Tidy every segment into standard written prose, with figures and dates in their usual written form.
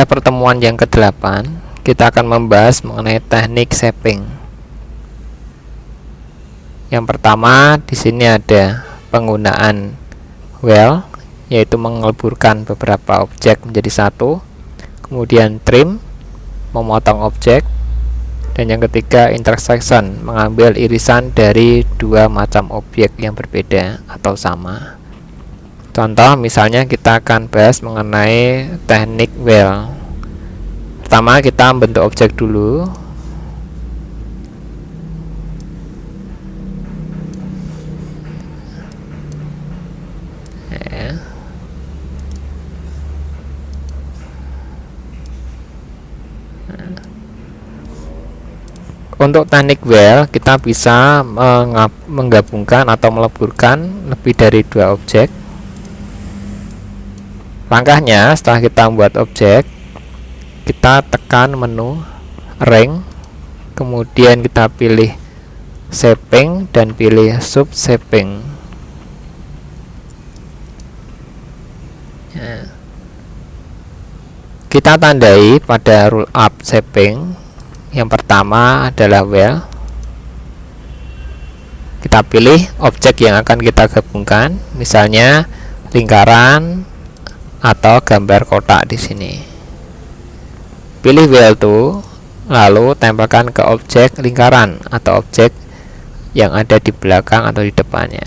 pada pertemuan yang ke-8 kita akan membahas mengenai teknik shaping. Yang pertama di sini ada penggunaan well, yaitu mengeleburkan beberapa objek menjadi satu. Kemudian trim, memotong objek. Dan yang ketiga intersection, mengambil irisan dari dua macam objek yang berbeda atau sama. Contoh misalnya kita akan bahas mengenai teknik well. Pertama kita membentuk objek dulu. Untuk teknik well kita bisa menggabungkan atau meleburkan lebih dari dua objek. Langkahnya setelah kita membuat objek, kita tekan menu ring, kemudian kita pilih shaping dan pilih sub shaping. Kita tandai pada rule up shaping. Yang pertama adalah well. Kita pilih objek yang akan kita gabungkan, misalnya lingkaran atau gambar kotak di sini. Pilih well to, lalu tempelkan ke objek lingkaran atau objek yang ada di belakang atau di depannya.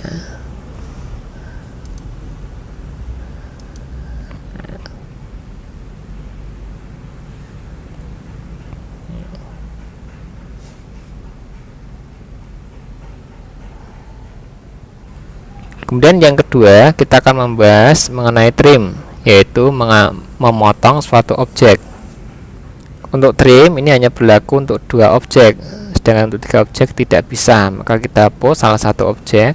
Kemudian yang kedua kita akan membahas mengenai trim, yaitu memotong suatu objek. Untuk trim ini hanya berlaku untuk dua objek, sedangkan untuk tiga objek tidak bisa. Maka kita hapus salah satu objek.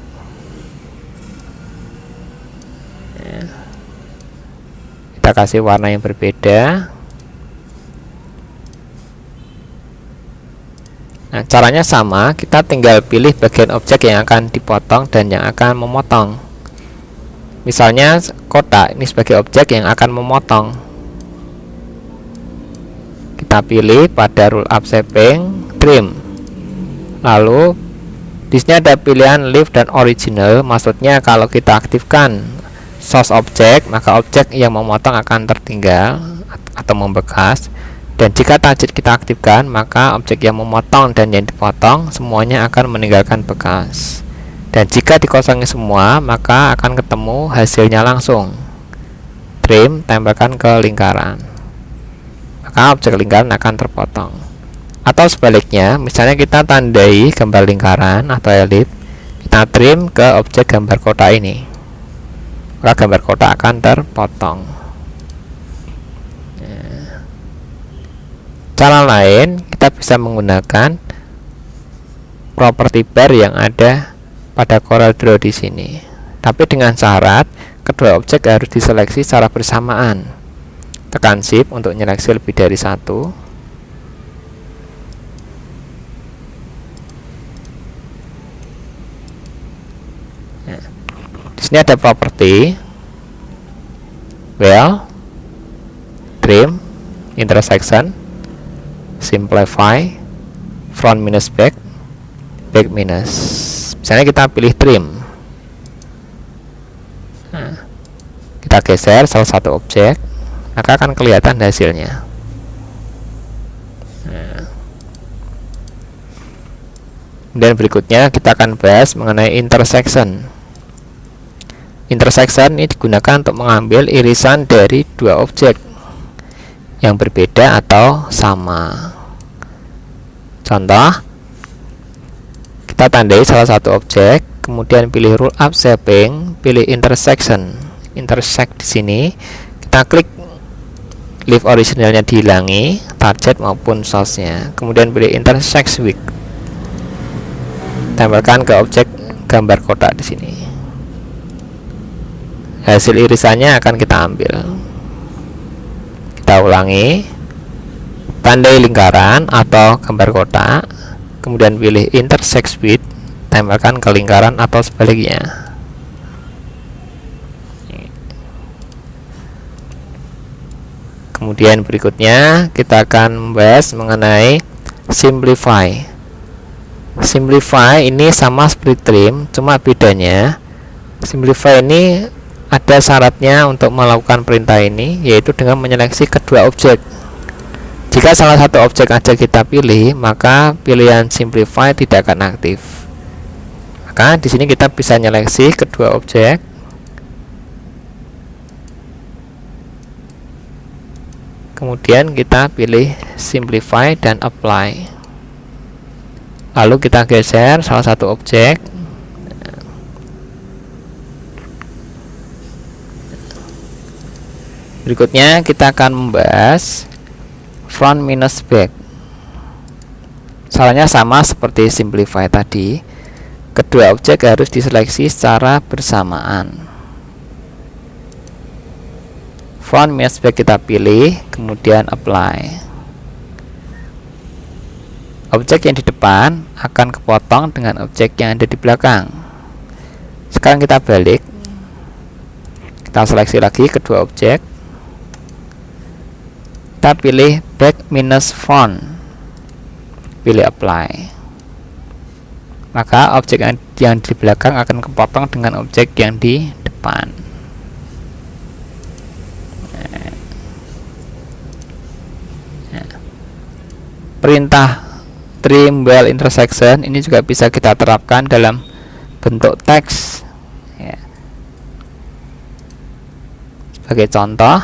Kita kasih warna yang berbeda. Nah, caranya sama, kita tinggal pilih bagian objek yang akan dipotong dan yang akan memotong. Misalnya kotak ini sebagai objek yang akan memotong. Kita pilih pada rule up shaping, trim. Lalu di sini ada pilihan leave dan original, maksudnya kalau kita aktifkan source object, maka objek yang memotong akan tertinggal atau membekas. Dan jika target kita aktifkan, maka objek yang memotong dan yang dipotong semuanya akan meninggalkan bekas. Dan jika dikosongi semua, maka akan ketemu hasilnya langsung. Trim, tempelkan ke lingkaran, maka objek lingkaran akan terpotong. Atau sebaliknya, misalnya kita tandai gambar lingkaran atau elip, kita trim ke objek gambar kotak ini, maka gambar kotak akan terpotong. Cara lain, kita bisa menggunakan property bar yang ada pada CorelDRAW di sini. Tapi dengan syarat kedua objek harus diseleksi secara bersamaan. Tekan Shift untuk menyeleksi lebih dari satu. Nah, di sini ada property, well, trim, intersection, simplify, front minus back, back minus. Misalnya kita pilih trim. Nah, kita geser salah satu objek, maka akan kelihatan hasilnya. Nah, dan berikutnya kita akan bahas mengenai intersection. Intersection ini digunakan untuk mengambil irisan dari dua objek yang berbeda atau sama. Contoh, kita tandai salah satu objek, kemudian pilih rule up shaping, pilih intersection, intersect di sini, kita klik leave originalnya dihilangi, target maupun source-nya, kemudian pilih intersect with, tempelkan ke objek gambar kotak di sini. Hasil irisannya akan kita ambil. Kita ulangi, tandai lingkaran atau gambar kotak, kemudian pilih intersect with, tempelkan ke lingkaran atau sebaliknya. Kemudian Kemudian berikutnya kita akan membahas mengenai simplify. Simplify ini sama seperti trim, cuma bedanya simplify ini ada syaratnya untuk melakukan perintah ini, yaitu dengan menyeleksi kedua objek. Jika salah satu objek aja kita pilih, maka pilihan simplify tidak akan aktif. Maka di sini kita bisa menyeleksi kedua objek. Kemudian kita pilih simplify dan apply. Lalu kita geser salah satu objek. Berikutnya kita akan membahas front minus back. Caranya sama seperti simplify tadi. Kedua objek harus diseleksi secara bersamaan. Front minus back kita pilih, kemudian apply. Objek yang di depan akan kepotong dengan objek yang ada di belakang. Sekarang kita balik, kita seleksi lagi kedua objek, kita pilih back minus front, pilih apply. Maka objek yang di belakang akan kepotong dengan objek yang di depan. Perintah trim well intersection ini juga bisa kita terapkan dalam bentuk teks ya. Sebagai contoh,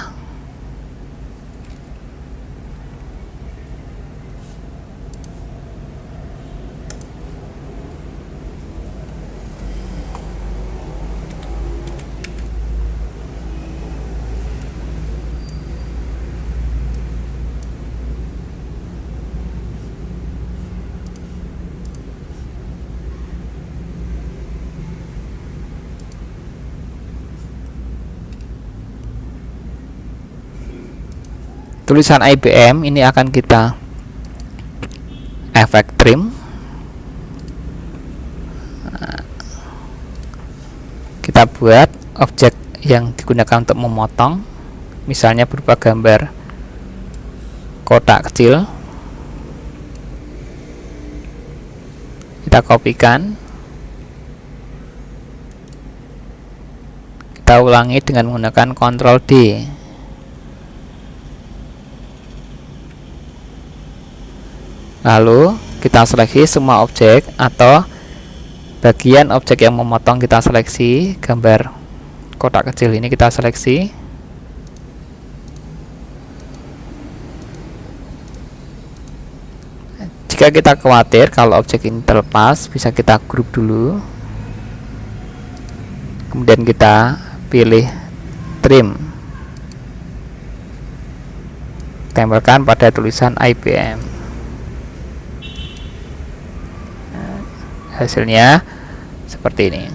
tulisan IBM ini akan kita efek trim. Kita buat objek yang digunakan untuk memotong, misalnya berupa gambar kotak kecil. Kita kopikan, kita ulangi dengan menggunakan Ctrl D. Lalu kita seleksi semua objek atau bagian objek yang memotong, kita seleksi gambar kotak kecil ini, kita seleksi. Jika kita khawatir kalau objek ini terlepas, bisa kita grup dulu, kemudian kita pilih trim, tempelkan pada tulisan IBM. Hasilnya seperti ini.